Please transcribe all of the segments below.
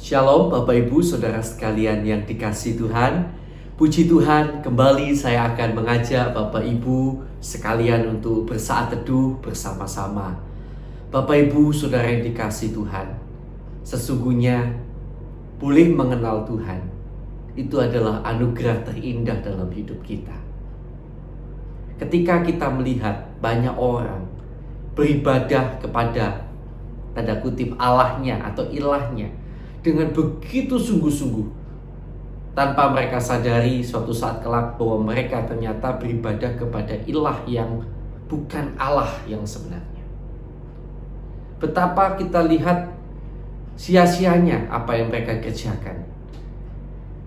Shalom Bapak Ibu Saudara sekalian yang dikasihi Tuhan. Puji Tuhan, kembali saya akan mengajak Bapak Ibu sekalian untuk bersaat teduh bersama-sama. Bapak Ibu Saudara yang dikasihi Tuhan, sesungguhnya boleh mengenal Tuhan itu adalah anugerah terindah dalam hidup kita. Ketika kita melihat banyak orang beribadah kepada tanda kutip Allahnya atau ilahnya dengan begitu sungguh-sungguh, tanpa mereka sadari suatu saat kelak bahwa mereka ternyata beribadah kepada ilah yang bukan Allah yang sebenarnya. Betapa kita lihat sia-sianya apa yang mereka kerjakan.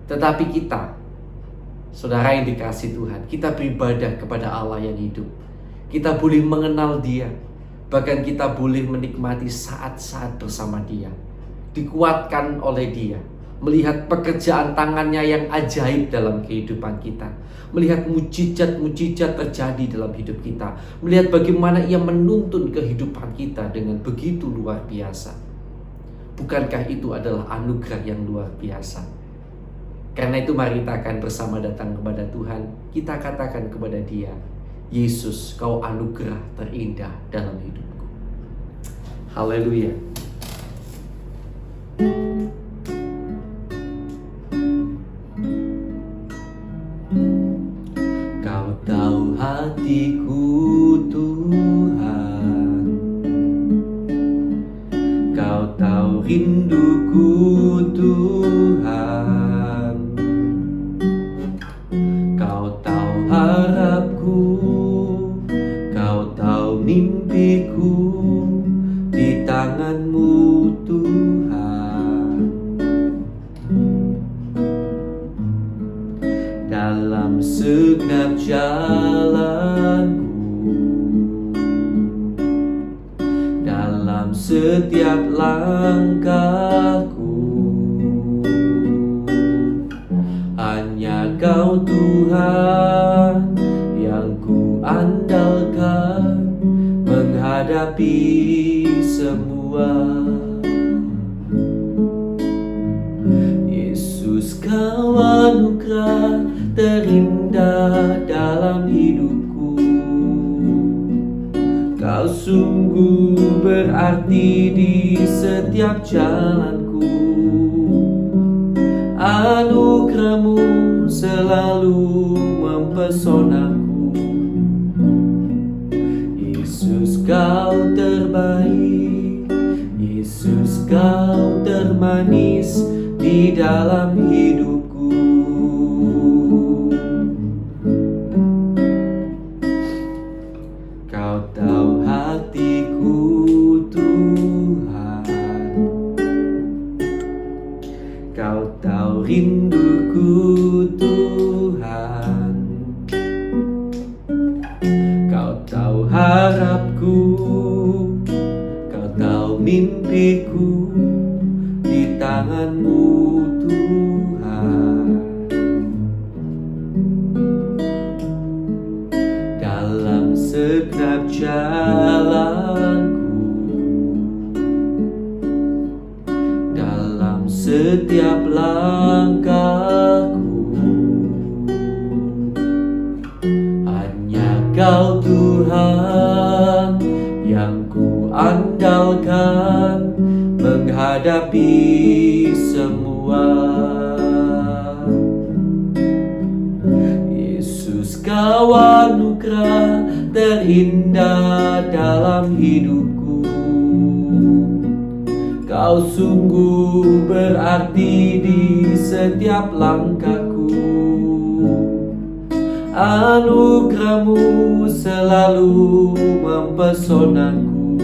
Tetapi kita, saudara yang dikasihi Tuhan, kita beribadah kepada Allah yang hidup. Kita boleh mengenal Dia, bahkan kita boleh menikmati saat-saat bersama Dia, dikuatkan oleh Dia, melihat pekerjaan tangannya yang ajaib dalam kehidupan kita, melihat mujizat-mujizat terjadi dalam hidup kita, melihat bagaimana Ia menuntun kehidupan kita dengan begitu luar biasa. Bukankah itu adalah anugerah yang luar biasa? Karena itu mari kita akan bersama datang kepada Tuhan. Kita katakan kepada Dia, Yesus, Kau anugerah terindah dalam hidupku. Haleluya. Kau tahu hatiku Tuhan, Kau tahu rinduku Tuhan, Kau tahu harapku, Kau tahu mimpiku di tangan-Mu Tuhan. Dalam segenap jalanku, dalam setiap langkahku, hanya Kau Tuhan yang ku andalkan menghadapi semua. Yesus, Kau anugerah terindah dalam hidupku. Kau sungguh berarti di setiap jalanku. Anugerah-Mu selalu mempesonaku. Yesus, Kau terbaik. Yesus, Kau termanis di dalam hidupku. Kau tahu hatiku Tuhan, Kau tahu rinduku Tuhan, Kau tahu harapku, Kau tahu mimpiku di tangan-Mu Tuhan. Dalam segenap jalanku, dalam setiap langkahku, hanya Kau Tuhan yang ku andalkan menghadapi semua. Yesus, Kau anugerah terindah dalam hidupku. Kau sungguh berarti di setiap langkahku. Anugerah-Mu selalu mempesonaku.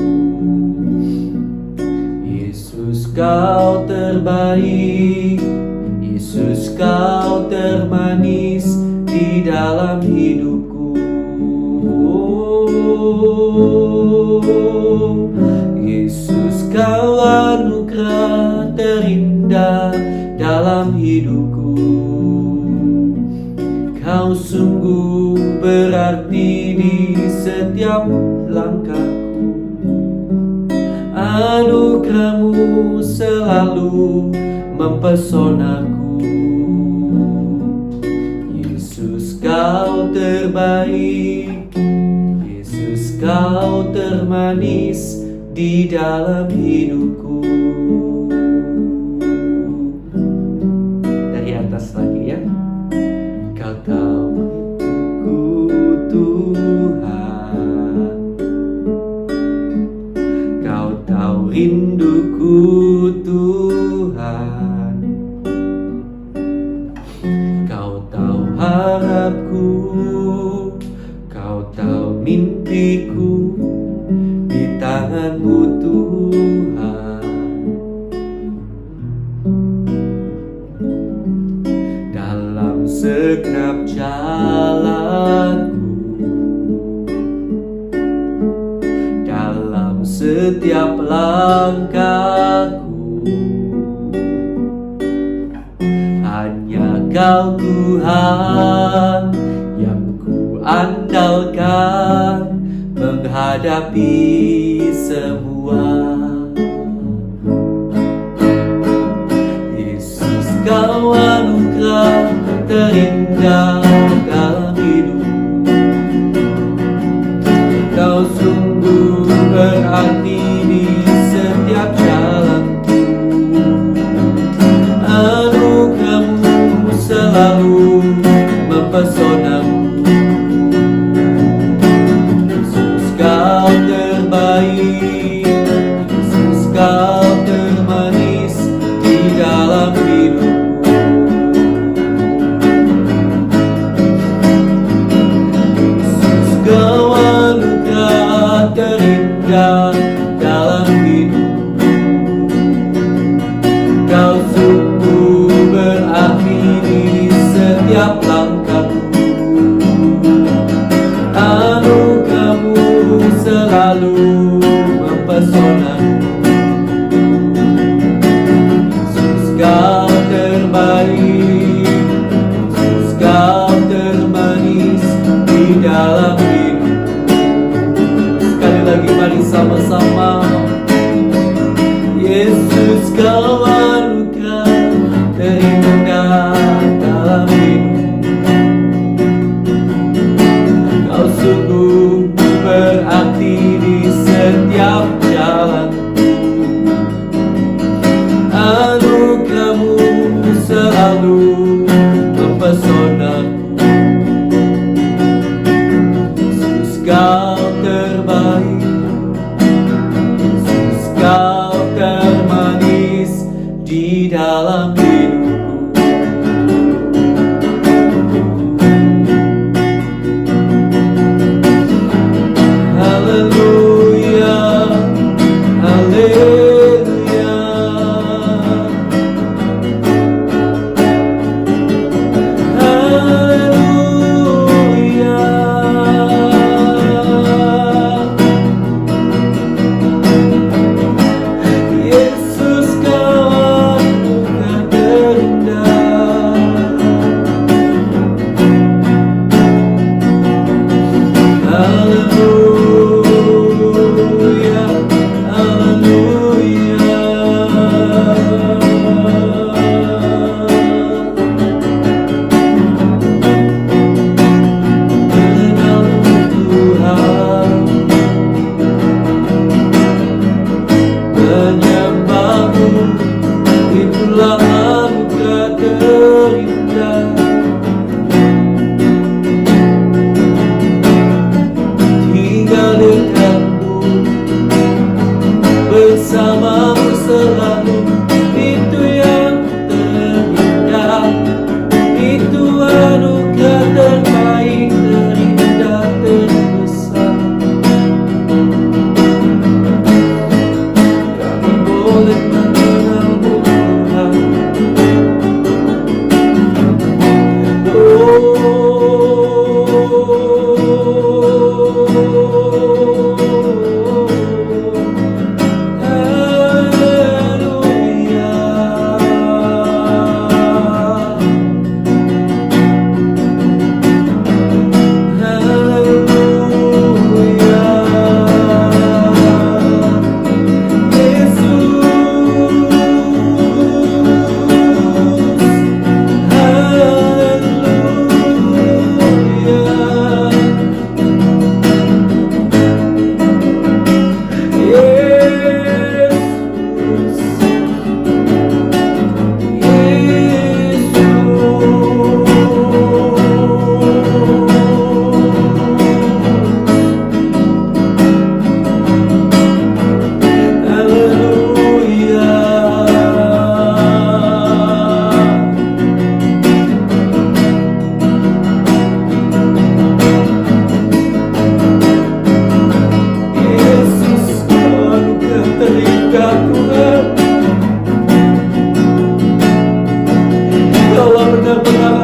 Yesus, Kau terbaik. Yesus, Kau termanis di dalam hidupku. Yesus, Kau anugerah terindah dalam hidupku. Kau sungguh berarti di setiap langkahku. Anugerah-Mu selalu mempesonaku. Yesus, Kau terbaik, Yesus, Kau termanis di dalam hidupku. Dari atas lagi ya. Kau tahu hidupku Tuhan, Kau tahu rinduku Tuhan, Kau tahu harapku, Kau tahu mimpiku di tangan-Mu Tuhan. Dalam segenap jalanku, dalam setiap langkahku, hanya Kau Tuhan yang ku andalkan menghadapi semua. Yesus, Kau anugerah terindah dalam hidup. Kau sungguh berarti di setiap jalanku. Anugerah-Mu selalu mempesonaku. Yesus, Kau terbaik, Yesus, Kau termanis di dalam hidupku. Yesus, Kau anugerah terindah dalam hidupku. Kau sungguh berarti di setiap langkahku. Anugerah-Mu selalu mempesonaku. Yesus, Kau terbaik, Yesus, Kau termanis di dalam hidupku. Sekali lagi mari sama-sama. Yesus, Kau anugerah terindah dalam hidupku. Kau sungguh berarti di setiap jalanku. Anugerah-Mu selalu mempesonaku. Yesus, Kau terbaik, Yesus, Kau termanis di dalam hidupku. Haleluya, haleluya. Haleluya. Yesus, Kau anugerah terindah. Haleluya, haleluya. Mengenal-Mu Tuhan, menyembah-Mu, itulah anugerah terindah. Tinggal dekat-Mu, bersama-Mu selalu, itu yang terindah. Itu anugerah terbaik, terindah, terbesar. Kami boleh mengenal-Mu Tuhan,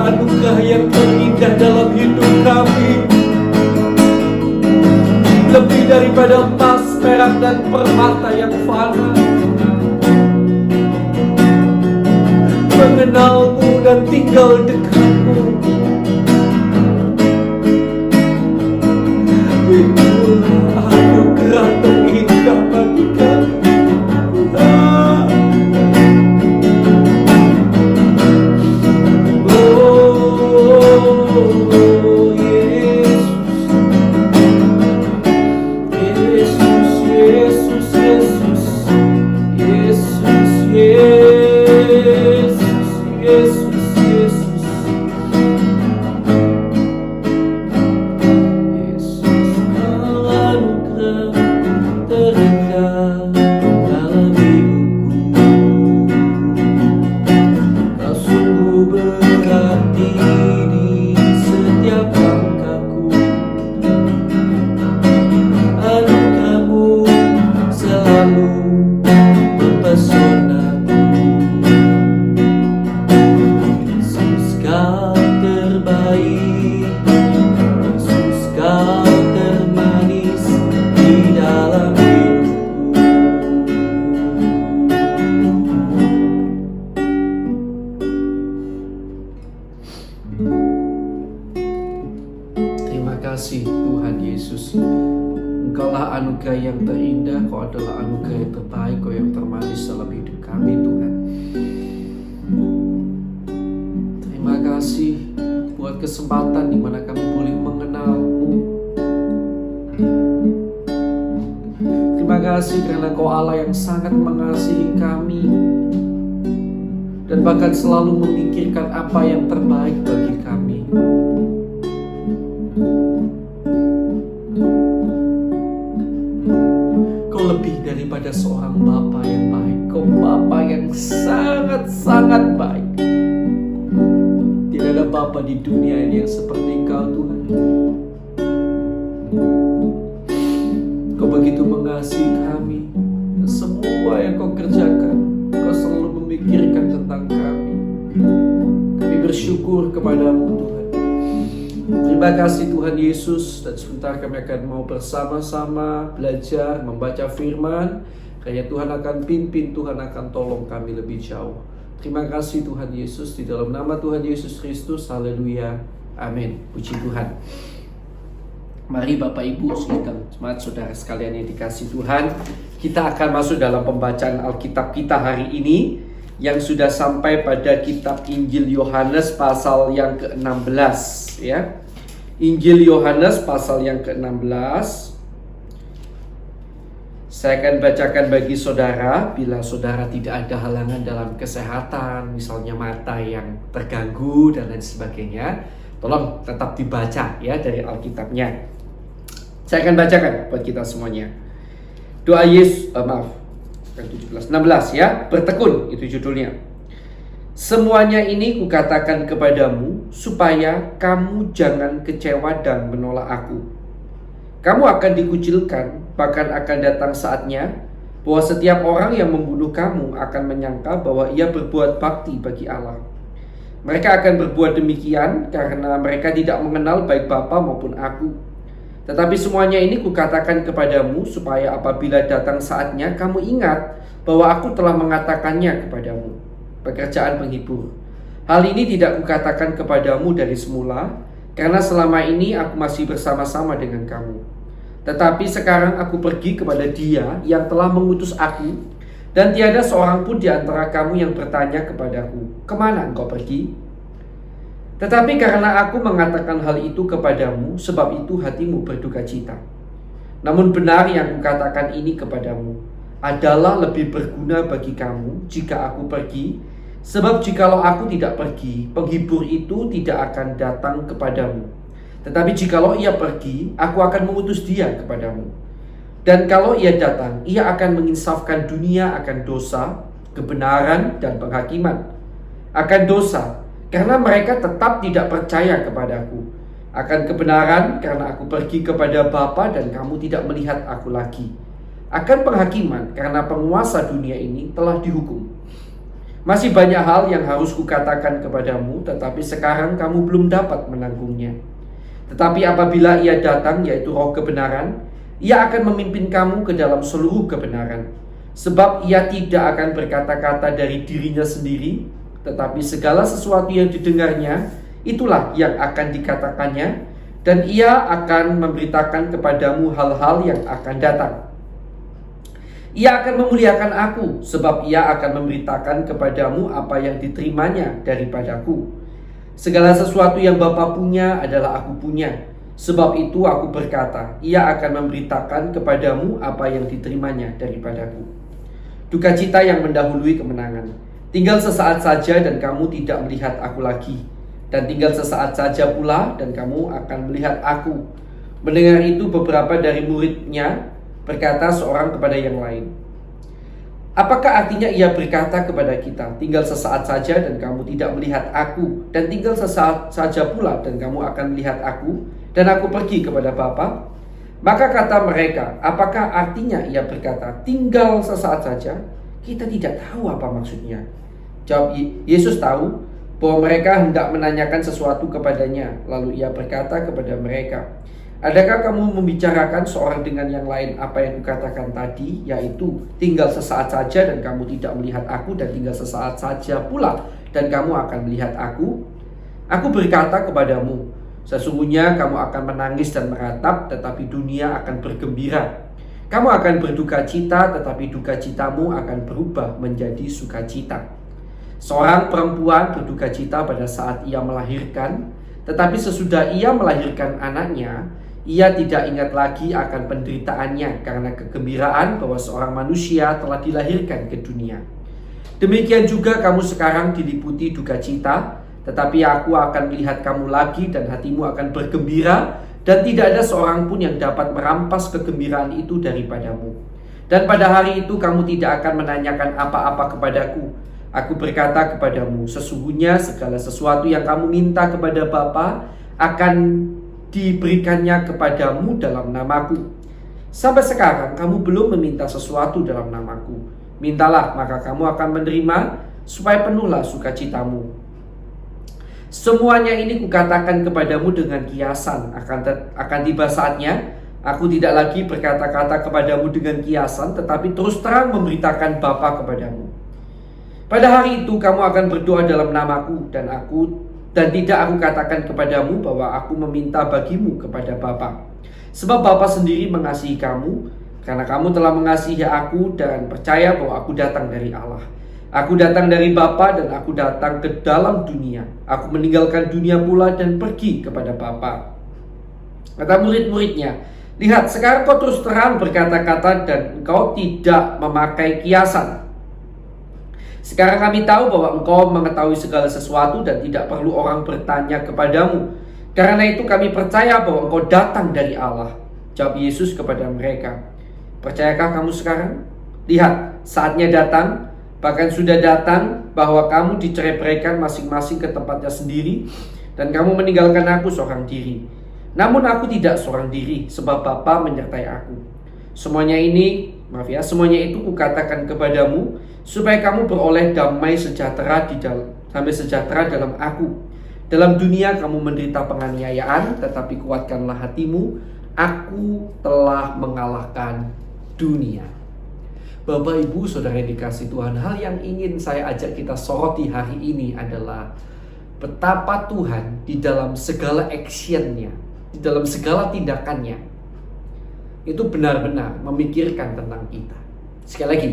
anugerah yang terindah dalam hidup kami. Lebih daripada emas, perak, dan permata yang fana. Mengenalmu dan tinggal dekatmu. Itulah anugerah terindah bagi kami. kasih Tuhan Yesus. Engkaulah anugerah yang terindah, Kau adalah anugerah yang terbaik, Kau yang termanis dalam hidup kami Tuhan. Terima kasih buat kesempatan di mana kami boleh mengenal-Mu. Terima kasih karena Kau Allah yang sangat mengasihi kami dan bahkan selalu memikirkan apa yang terbaik bagi kami. Kau lebih daripada seorang Bapa yang baik. Kau Bapa yang sangat-sangat baik. Tidak ada Bapa di dunia ini yang seperti Engkau Tuhan. Kau begitu mengasihi kami dan semua yang Kau kerjakan, Kau selalu memikirkan tentang kami. Kami bersyukur kepadamu Tuhan. Terima kasih Tuhan Yesus. Dan sebentar kami akan mau bersama-sama belajar membaca firman. Kiranya Tuhan akan pimpin, Tuhan akan tolong kami lebih jauh. Terima kasih Tuhan Yesus. Di dalam nama Tuhan Yesus Kristus. Haleluya. Amin. Puji Tuhan. Mari Bapak Ibu, semangat saudara sekalian yang dikasih Tuhan. Kita akan masuk dalam pembacaan Alkitab kita hari ini, yang sudah sampai pada kitab Injil Yohanes pasal yang ke-16 ya. Injil Yohanes pasal yang ke-16. Saya akan bacakan bagi saudara. Bila saudara tidak ada halangan dalam kesehatan, misalnya mata yang terganggu dan lain sebagainya, tolong tetap dibaca ya dari Alkitabnya. Saya akan bacakan buat kita semuanya. Doa Yesus, 16 ya, bertekun itu judulnya. Semuanya ini kukatakan kepadamu supaya kamu jangan kecewa dan menolak aku. Kamu akan dikucilkan, bahkan akan datang saatnya bahwa setiap orang yang membunuh kamu akan menyangka bahwa ia berbuat bakti bagi Allah. Mereka akan berbuat demikian karena mereka tidak mengenal baik Bapa maupun aku. Tetapi semuanya ini kukatakan kepadamu supaya apabila datang saatnya kamu ingat bahwa aku telah mengatakannya kepadamu. Pekerjaan penghibur. Hal ini tidak kukatakan kepadamu dari semula, karena selama ini aku masih bersama-sama dengan kamu. Tetapi sekarang aku pergi kepada Dia yang telah mengutus aku, dan tiada seorang pun di antara kamu yang bertanya kepadaku, kemana engkau pergi? Tetapi karena aku mengatakan hal itu kepadamu, sebab itu hatimu berduka cita. Namun benar yang kukatakan ini kepadamu adalah lebih berguna bagi kamu jika aku pergi, sebab jikalau aku tidak pergi, penghibur itu tidak akan datang kepadamu. Tetapi jikalau ia pergi, aku akan mengutus dia kepadamu. Dan kalau ia datang, ia akan menginsafkan dunia akan dosa, kebenaran, dan penghakiman. Akan dosa, karena mereka tetap tidak percaya kepadaku. Akan kebenaran, karena aku pergi kepada Bapa dan kamu tidak melihat aku lagi. Akan penghakiman, karena penguasa dunia ini telah dihukum. Masih banyak hal yang harus kukatakan kepadamu, tetapi sekarang kamu belum dapat menanggungnya. Tetapi apabila Ia datang, yaitu Roh kebenaran, Ia akan memimpin kamu ke dalam seluruh kebenaran. Sebab Ia tidak akan berkata-kata dari dirinya sendiri, tetapi segala sesuatu yang didengarnya, itulah yang akan dikatakannya, dan Ia akan memberitakan kepadamu hal-hal yang akan datang. Ia akan memuliakan aku, sebab Ia akan memberitakan kepadamu apa yang diterimanya daripadaku. Segala sesuatu yang Bapa punya adalah aku punya. Sebab itu aku berkata, Ia akan memberitakan kepadamu apa yang diterimanya daripadaku. Duka cita yang mendahului kemenangan. Tinggal sesaat saja dan kamu tidak melihat aku lagi. Dan tinggal sesaat saja pula dan kamu akan melihat aku. Mendengar itu beberapa dari muridnya berkata seorang kepada yang lain, apakah artinya Ia berkata kepada kita, tinggal sesaat saja dan kamu tidak melihat aku, dan tinggal sesaat saja pula dan kamu akan melihat aku, dan aku pergi kepada Bapa? Maka kata mereka, apakah artinya Ia berkata, tinggal sesaat saja? Kita tidak tahu apa maksudnya. Jawab Yesus tahu bahwa mereka hendak menanyakan sesuatu kepadanya. Lalu Ia berkata kepada mereka, adakah kamu membicarakan seorang dengan yang lain apa yang kukatakan tadi, yaitu tinggal sesaat saja dan kamu tidak melihat aku, dan tinggal sesaat saja pula dan kamu akan melihat aku? Aku berkata kepadamu, sesungguhnya kamu akan menangis dan meratap, tetapi dunia akan bergembira. Kamu akan berduka cita, tetapi duka citamu akan berubah menjadi sukacita. Seorang perempuan berduka cita pada saat ia melahirkan, tetapi sesudah ia melahirkan anaknya, ia tidak ingat lagi akan penderitaannya karena kegembiraan bahwa seorang manusia telah dilahirkan ke dunia. Demikian juga kamu sekarang diliputi duka cita, tetapi aku akan melihat kamu lagi dan hatimu akan bergembira, dan tidak ada seorang pun yang dapat merampas kegembiraan itu daripadamu. Dan pada hari itu kamu tidak akan menanyakan apa-apa kepadaku. Aku berkata kepadamu, sesungguhnya segala sesuatu yang kamu minta kepada Bapa akan diberikannya kepadamu dalam namaku. Sampai sekarang kamu belum meminta sesuatu dalam namaku. Mintalah, maka kamu akan menerima, supaya penuhlah sukacitamu. Semuanya ini kukatakan kepadamu dengan kiasan. Akan tiba saatnya aku tidak lagi berkata-kata kepadamu dengan kiasan, tetapi terus terang memberitakan Bapa kepadamu. Pada hari itu kamu akan berdoa dalam namaku, dan tidak aku katakan kepadamu bahwa aku meminta bagimu kepada Bapa. Sebab Bapa sendiri mengasihi kamu, karena kamu telah mengasihi aku dan percaya bahwa aku datang dari Allah. Aku datang dari Bapa dan aku datang ke dalam dunia. Aku meninggalkan dunia pula dan pergi kepada Bapa. Kata murid-muridnya, lihat, sekarang kau terus terang berkata-kata dan engkau tidak memakai kiasan. Sekarang kami tahu bahwa engkau mengetahui segala sesuatu dan tidak perlu orang bertanya kepadamu. Karena itu kami percaya bahwa engkau datang dari Allah. Jawab Yesus kepada mereka, percayakah kamu sekarang? Lihat, saatnya datang, bahkan sudah datang, bahwa kamu dicerai-beraikan masing-masing ke tempatnya sendiri, dan kamu meninggalkan aku seorang diri. Namun aku tidak seorang diri, sebab Bapa menyertai aku. Semuanya itu kukatakan kepadamu, supaya kamu beroleh damai sejahtera dalam aku. Dalam dunia kamu menderita penganiayaan, tetapi kuatkanlah hatimu, aku telah mengalahkan dunia. Bapak, Ibu, Saudara yang dikasihi Tuhan, hal yang ingin saya ajak kita soroti hari ini adalah betapa Tuhan di dalam segala actionnya, di dalam segala tindakannya, itu benar-benar memikirkan tentang kita. Sekali lagi,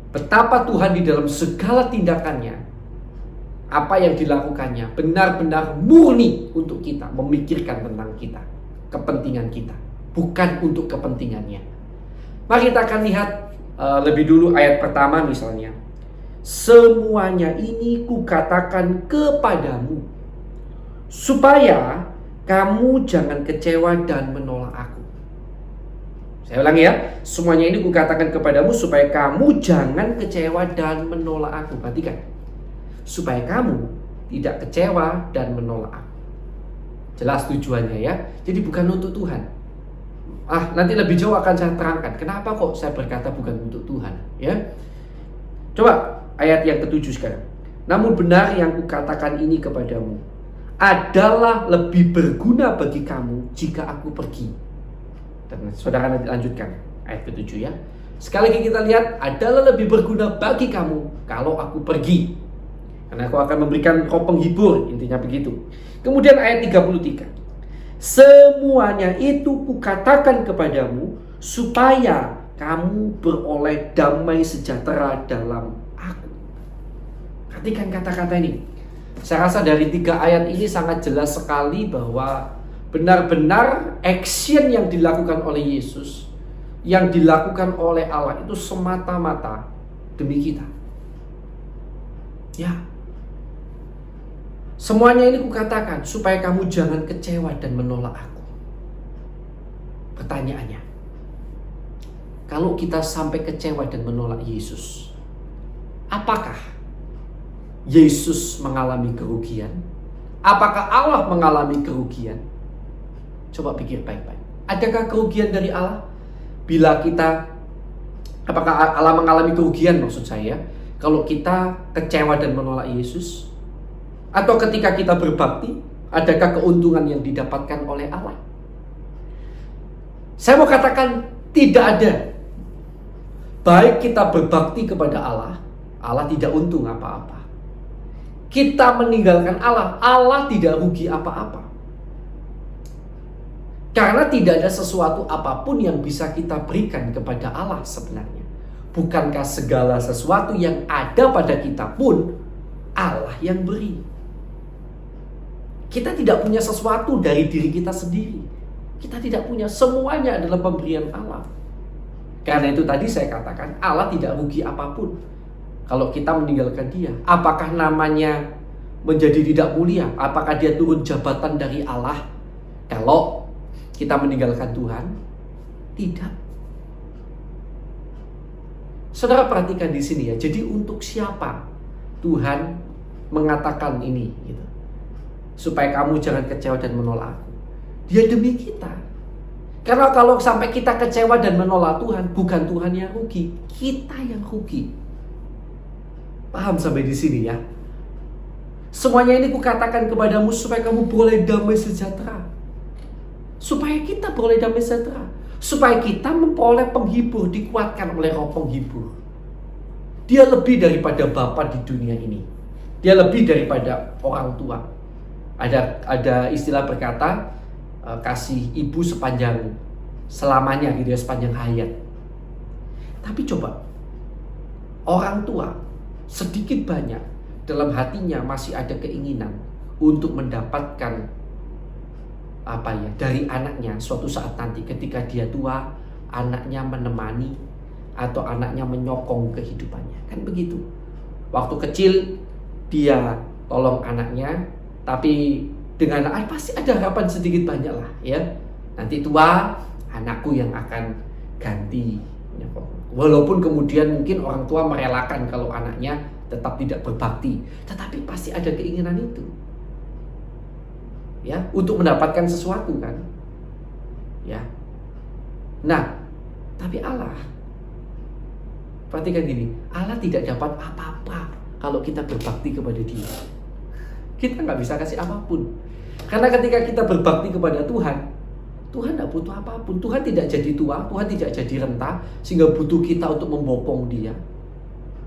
betapa Tuhan di dalam segala tindakannya, apa yang dilakukannya benar-benar murni untuk kita, memikirkan tentang kita, kepentingan kita, bukan untuk kepentingannya. Mari kita akan lihat lebih dulu ayat pertama misalnya. Semuanya ini kukatakan kepadamu, supaya kamu jangan kecewa dan menolak aku. Saya ulangi ya, semuanya ini kukatakan kepadamu supaya kamu jangan kecewa dan menolak aku. Perhatikan, supaya kamu tidak kecewa dan menolak aku. Jelas tujuannya ya. Jadi bukan untuk Tuhan. Nanti lebih jauh akan saya terangkan kenapa kok saya berkata bukan untuk Tuhan ya. Coba ayat yang ke-7 sekarang. Namun benar yang kukatakan ini kepadamu adalah lebih berguna bagi kamu jika aku pergi. Dan saudara nanti lanjutkan ayat ke-7 ya. Sekali lagi kita lihat, adalah lebih berguna bagi kamu kalau aku pergi. Karena aku akan memberikan roh penghibur, intinya begitu. Kemudian ayat 33. Semuanya itu kukatakan kepadamu supaya kamu beroleh damai sejahtera dalam aku. Perhatikan kata-kata ini. Saya rasa dari 3 ayat ini sangat jelas sekali bahwa benar-benar action yang dilakukan oleh Yesus, yang dilakukan oleh Allah itu semata-mata demi kita. Ya. Semuanya ini kukatakan supaya kamu jangan kecewa dan menolak aku. Pertanyaannya, kalau kita sampai kecewa dan menolak Yesus, apakah Yesus mengalami kerugian? Apakah Allah mengalami kerugian? Coba pikir baik-baik. Adakah kerugian dari Allah? Bila kita, apakah Allah mengalami kerugian maksud saya? Kalau kita kecewa dan menolak Yesus? Atau ketika kita berbakti, adakah keuntungan yang didapatkan oleh Allah? Saya mau katakan tidak ada. Baik kita berbakti kepada Allah, Allah tidak untung apa-apa. Kita meninggalkan Allah, Allah tidak rugi apa-apa. Karena tidak ada sesuatu apapun yang bisa kita berikan kepada Allah sebenarnya. Bukankah segala sesuatu yang ada pada kita pun Allah yang beri? Kita tidak punya sesuatu dari diri kita sendiri. Kita tidak punya, semuanya adalah pemberian Allah. Karena itu tadi saya katakan Allah tidak rugi apapun kalau kita meninggalkan Dia. Apakah namanya menjadi tidak mulia? Apakah dia turun jabatan dari Allah kalau kita meninggalkan Tuhan? Tidak. Saudara perhatikan di sini ya. Jadi untuk siapa Tuhan mengatakan ini gitu? Supaya kamu jangan kecewa dan menolak aku. Dia demi kita. Karena kalau sampai kita kecewa dan menolak Tuhan, bukan Tuhan yang rugi, kita yang rugi. Paham sampai di sini ya? Semuanya ini kukatakan kepadamu supaya kamu boleh damai sejahtera. Supaya kita boleh damai sejahtera. Supaya kita memperoleh penghibur, dikuatkan oleh roh penghibur. Dia lebih daripada bapa di dunia ini. Dia lebih daripada orang tua. Ada istilah berkata, kasih ibu sepanjang selamanya gitu ya, sepanjang hayat. Tapi coba, orang tua sedikit banyak dalam hatinya masih ada keinginan untuk mendapatkan dari anaknya suatu saat nanti ketika dia tua, anaknya menemani atau anaknya menyokong kehidupannya. Kan begitu. Waktu kecil dia tolong anaknya, tapi dengan pasti ada harapan sedikit banyak lah ya. Nanti tua anakku yang akan ganti. Walaupun kemudian mungkin orang tua merelakan kalau anaknya tetap tidak berbakti, tetapi pasti ada keinginan itu. Ya, untuk mendapatkan sesuatu kan. Ya. Nah, tapi Allah, perhatikan gini, Allah tidak dapat apa-apa kalau kita berbakti kepada Dia. Kita nggak bisa kasih apapun. Karena ketika kita berbakti kepada Tuhan, Tuhan tidak butuh apapun. Tuhan tidak jadi tua, Tuhan tidak jadi renta sehingga butuh kita untuk membopong Dia.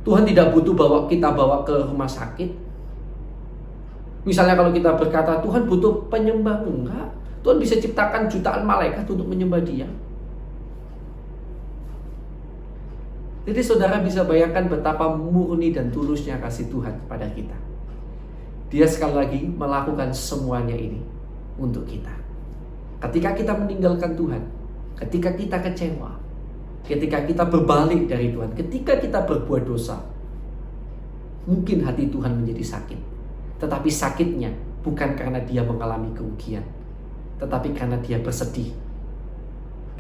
Tuhan tidak butuh kita bawa ke rumah sakit. Misalnya kalau kita berkata Tuhan butuh penyembah, enggak. Tuhan bisa ciptakan jutaan malaikat untuk menyembah Dia. Jadi saudara bisa bayangkan betapa murni dan tulusnya kasih Tuhan kepada kita. Dia sekali lagi melakukan semuanya ini untuk kita. Ketika kita meninggalkan Tuhan, ketika kita kecewa, ketika kita berbalik dari Tuhan, ketika kita berbuat dosa, mungkin hati Tuhan menjadi sakit. Tetapi sakitnya bukan karena dia mengalami kerugian, tetapi karena dia bersedih.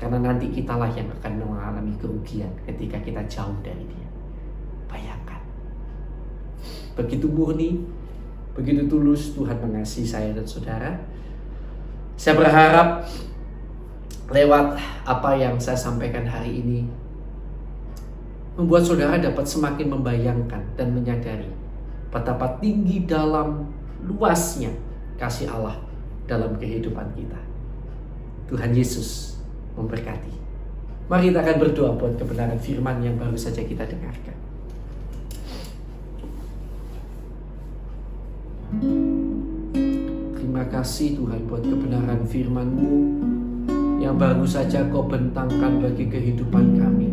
Karena nanti kitalah yang akan mengalami kerugian ketika kita jauh dari Dia. Bayangkan. Begitu murni, begitu tulus Tuhan mengasihi saya dan saudara. Saya berharap lewat apa yang saya sampaikan hari ini, membuat saudara dapat semakin membayangkan dan menyadari betapa tinggi dalam luasnya kasih Allah dalam kehidupan kita. Tuhan Yesus memberkati. Mari kita akan berdoa buat kebenaran firman yang baru saja kita dengarkan. Terima kasih Tuhan buat kebenaran firman-Mu yang baru saja Kau bentangkan bagi kehidupan kami.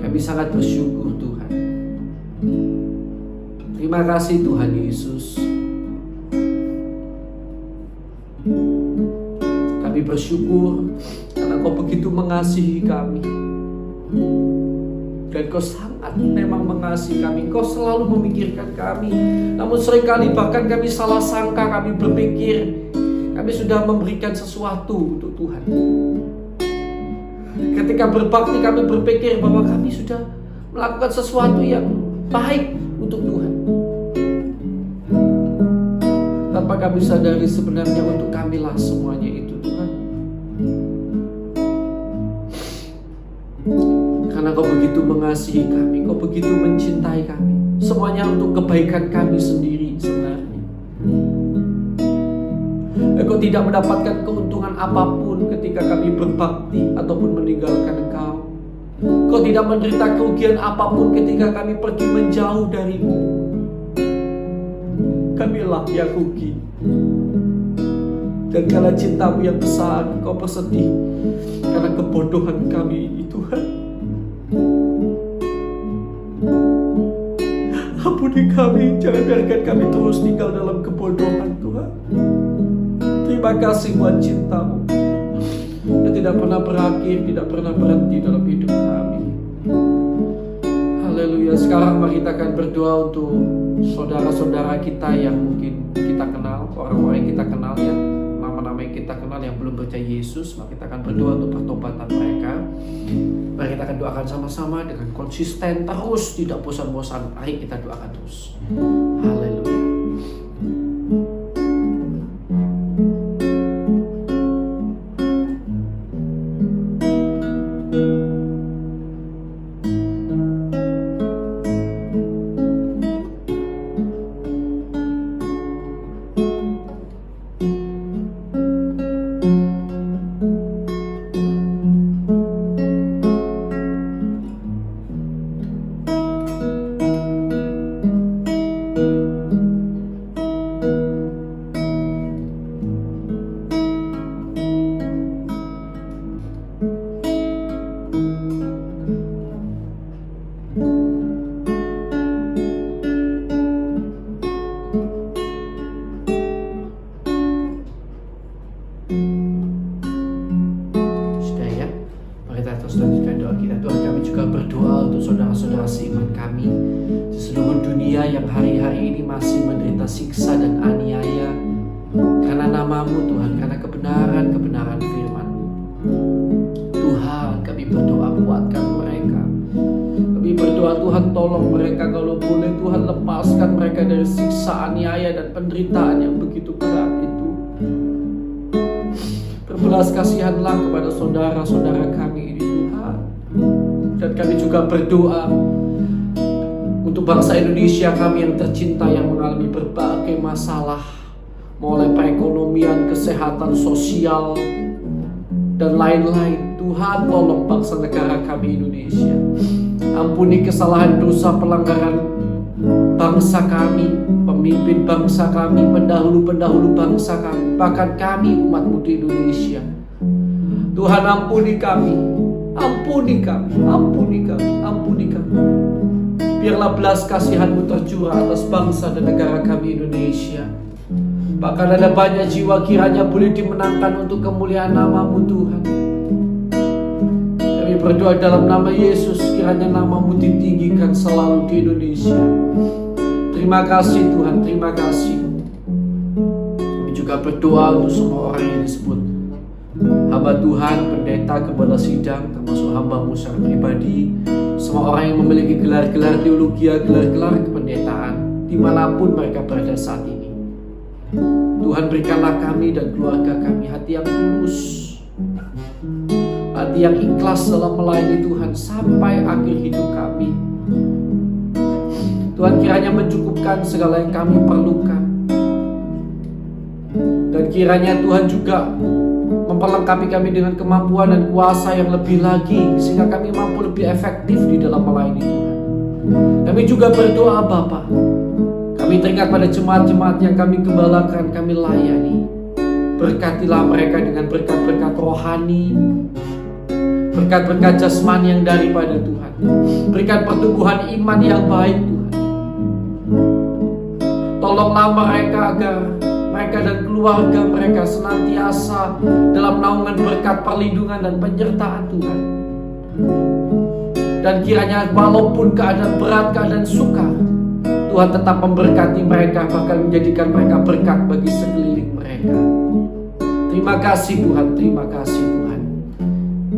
Kami sangat bersyukur Tuhan. Terima kasih Tuhan Yesus. Kami bersyukur karena Kau begitu mengasihi kami. Dan Kau sangat memang mengasihi kami. Kau selalu memikirkan kami. Namun seringkali bahkan kami salah sangka, kami berpikir kami sudah memberikan sesuatu untuk Tuhan. Ketika berbakti kami berpikir bahwa kami sudah melakukan sesuatu yang baik untuk Tuhan. Tanpa kami sadari sebenarnya untuk kamilah semuanya itu Tuhan. Karena Kau begitu mengasihi kami, Kau begitu mencintai kami. Semuanya untuk kebaikan kami sendiri sebenarnya. Kau tidak mendapatkan keuntungan apapun ketika kami berbakti ataupun meninggalkan Engkau. Kau tidak menderita kerugian apapun ketika kami pergi menjauh dari-Mu. Kamilah yang rugi. Dan karena cinta-Mu yang besar, Kau bersedih karena kebodohan kami ini Tuhan. Ampuni kami, jangan biarkan kami terus tinggal dalam kebodohan Tuhan. Terima kasih buat cinta-Mu yang tidak pernah berakhir, tidak pernah berhenti dalam hidup kami. Haleluya. Sekarang mari kita akan berdoa untuk saudara-saudara kita yang mungkin kita kenal, orang-orang yang kita kenal ya, nama-nama yang kita kenal yang belum percaya Yesus. Mari kita akan berdoa untuk pertobatan mereka. Mari kita akan doakan sama-sama dengan konsisten terus, tidak bosan-bosan. Mari kita doakan terus. Haleluya. Saudara-saudara seiman kami di seluruh dunia yang hari-hari ini masih menderita siksa dan aniaya karena nama-Mu Tuhan, karena kebenaran firman-Mu. Tuhan, kami berdoa kuatkan mereka. Kami berdoa Tuhan, tolong mereka kalau boleh Tuhan, lepaskan mereka dari siksa aniaya dan penderitaan yang begitu berat itu. Berbelas kasihanlah kepada saudara-saudara kami ini Tuhan. Dan kami juga berdoa untuk bangsa Indonesia kami yang tercinta yang mengalami berbagai masalah, mulai perekonomian, kesehatan, sosial, dan lain-lain. Tuhan, tolong bangsa negara kami Indonesia. Ampuni kesalahan, dosa, pelanggaran bangsa kami, pemimpin bangsa kami, pendahulu-pendahulu bangsa kami, bahkan kami umat-Mu di Indonesia. Tuhan, ampuni kami. Ampuni kami, ampuni kami, ampuni kami. Biarlah belas kasihan-Mu tercurah atas bangsa dan negara kami Indonesia. Bahkan ada banyak jiwa kiranya boleh dimenangkan untuk kemuliaan nama-Mu Tuhan. Kami berdoa dalam nama Yesus, kiranya nama-Mu ditinggikan selalu di Indonesia. Terima kasih Tuhan, terima kasih. Kami juga berdoa untuk semua orang yang disebut hamba Tuhan, pendeta, gembala sidang, termasuk hamba-Mu secara pribadi, semua orang yang memiliki gelar-gelar teologi, gelar-gelar kependetaan, dimanapun mereka berada saat ini. Tuhan, berikanlah kami dan keluarga kami hati yang tulus, hati yang ikhlas dalam melayani Tuhan sampai akhir hidup kami. Tuhan, kiranya mencukupkan segala yang kami perlukan. Dan kiranya Tuhan juga memperlengkapi kami dengan kemampuan dan kuasa yang lebih lagi, sehingga kami mampu lebih efektif di dalam melayani Tuhan. Kami juga berdoa Bapa, kami teringat pada jemaat-jemaat yang kami gembalakan, kami layani. Berkatilah mereka dengan berkat-berkat rohani, berkat-berkat jasmani yang daripada Tuhan. Berikan pertumbuhan iman yang baik Tuhan. Tolonglah mereka agar mereka dan keluarga mereka senantiasa dalam naungan berkat perlindungan dan penyertaan Tuhan. Dan kiranya walaupun keadaan berat, keadaan sukar, Tuhan tetap memberkati mereka, bahkan menjadikan mereka berkat bagi sekeliling mereka. Terima kasih Tuhan, terima kasih Tuhan.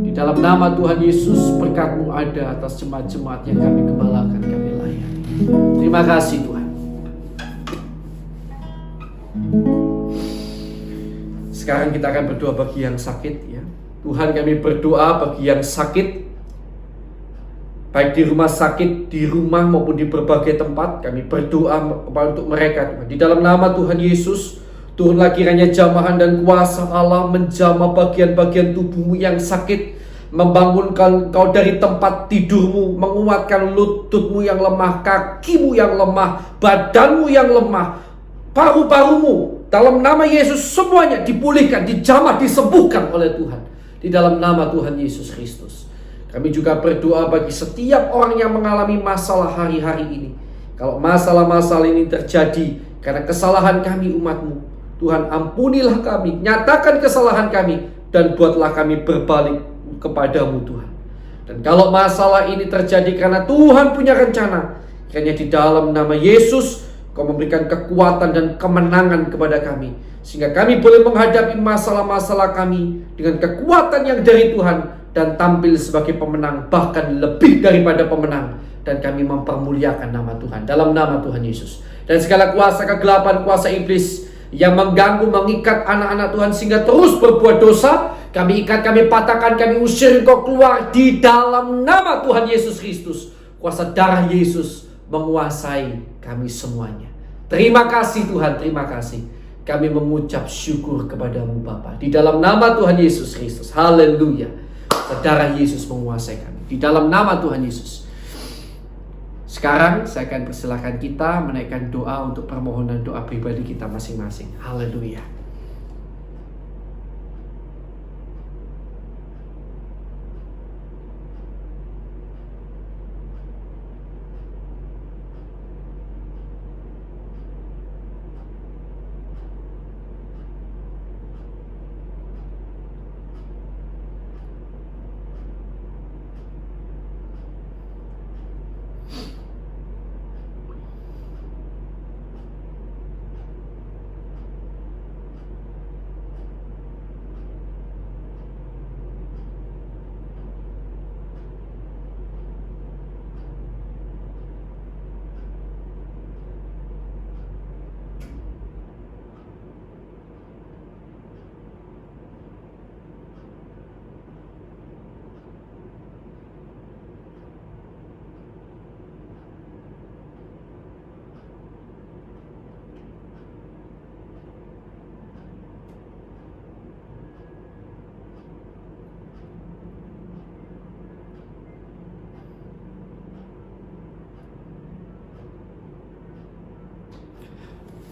Di dalam nama Tuhan Yesus, berkat-Mu ada atas jemaat-jemaat yang kami gembalakan, kami layani. Terima kasih Tuhan. Sekarang kita akan berdoa bagi yang sakit ya. Tuhan, kami berdoa bagi yang sakit, baik di rumah sakit, di rumah maupun di berbagai tempat. Kami berdoa untuk mereka Tuhan. Di dalam nama Tuhan Yesus, turunlah kiranya jamahan dan kuasa Allah menjamah bagian-bagian tubuhmu yang sakit, membangunkan kau dari tempat tidurmu, menguatkan lututmu yang lemah, kakimu yang lemah, badanmu yang lemah, paru-parumu. Dalam nama Yesus semuanya dipulihkan, dijamah, disembuhkan oleh Tuhan. Di dalam nama Tuhan Yesus Kristus. Kami juga berdoa bagi setiap orang yang mengalami masalah hari-hari ini. Kalau masalah-masalah ini terjadi karena kesalahan kami umat-Mu, Tuhan ampunilah kami, nyatakan kesalahan kami, dan buatlah kami berbalik kepadamu Tuhan. Dan kalau masalah ini terjadi karena Tuhan punya rencana, kiranya di dalam nama Yesus Kau memberikan kekuatan dan kemenangan kepada kami, sehingga kami boleh menghadapi masalah-masalah kami dengan kekuatan yang dari Tuhan, dan tampil sebagai pemenang, bahkan lebih daripada pemenang. Dan kami mempermuliakan nama Tuhan, dalam nama Tuhan Yesus. Dan segala kuasa kegelapan, kuasa iblis yang mengganggu, mengikat anak-anak Tuhan sehingga terus berbuat dosa, kami ikat, kami patahkan, kami usir Engkau keluar di dalam nama Tuhan Yesus Kristus. Kuasa darah Yesus menguasai kami semuanya. Terima kasih Tuhan, terima kasih. Kami mengucap syukur kepadamu Bapa, di dalam nama Tuhan Yesus Kristus. Haleluya. Darah Yesus menguasai kami, di dalam nama Tuhan Yesus. Sekarang saya akan persilakan kita menaikkan doa untuk permohonan doa pribadi kita masing-masing. Haleluya.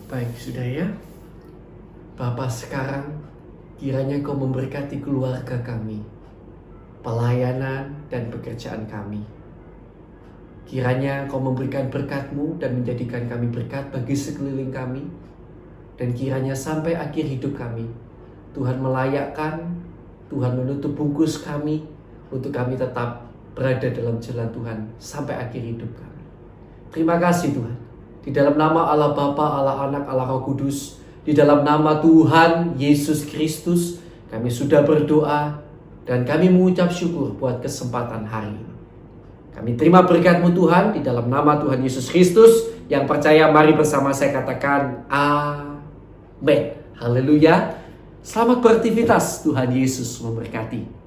Baik, sudah ya. Bapa, sekarang kiranya Kau memberkati keluarga kami, pelayanan dan pekerjaan kami. Kiranya Kau memberikan berkat-Mu dan menjadikan kami berkat bagi sekeliling kami. Dan kiranya sampai akhir hidup kami, Tuhan melayakkan, Tuhan menutup bungkus kami, untuk kami tetap berada dalam jalan Tuhan sampai akhir hidup kami. Terima kasih Tuhan. Di dalam nama Allah Bapa, Allah Anak, Allah Roh Kudus, di dalam nama Tuhan Yesus Kristus, kami sudah berdoa dan kami mengucap syukur buat kesempatan hari ini. Kami terima berkat-Mu Tuhan, di dalam nama Tuhan Yesus Kristus. Yang percaya mari bersama saya katakan amin. Haleluya. Selamat beraktivitas, Tuhan Yesus memberkati.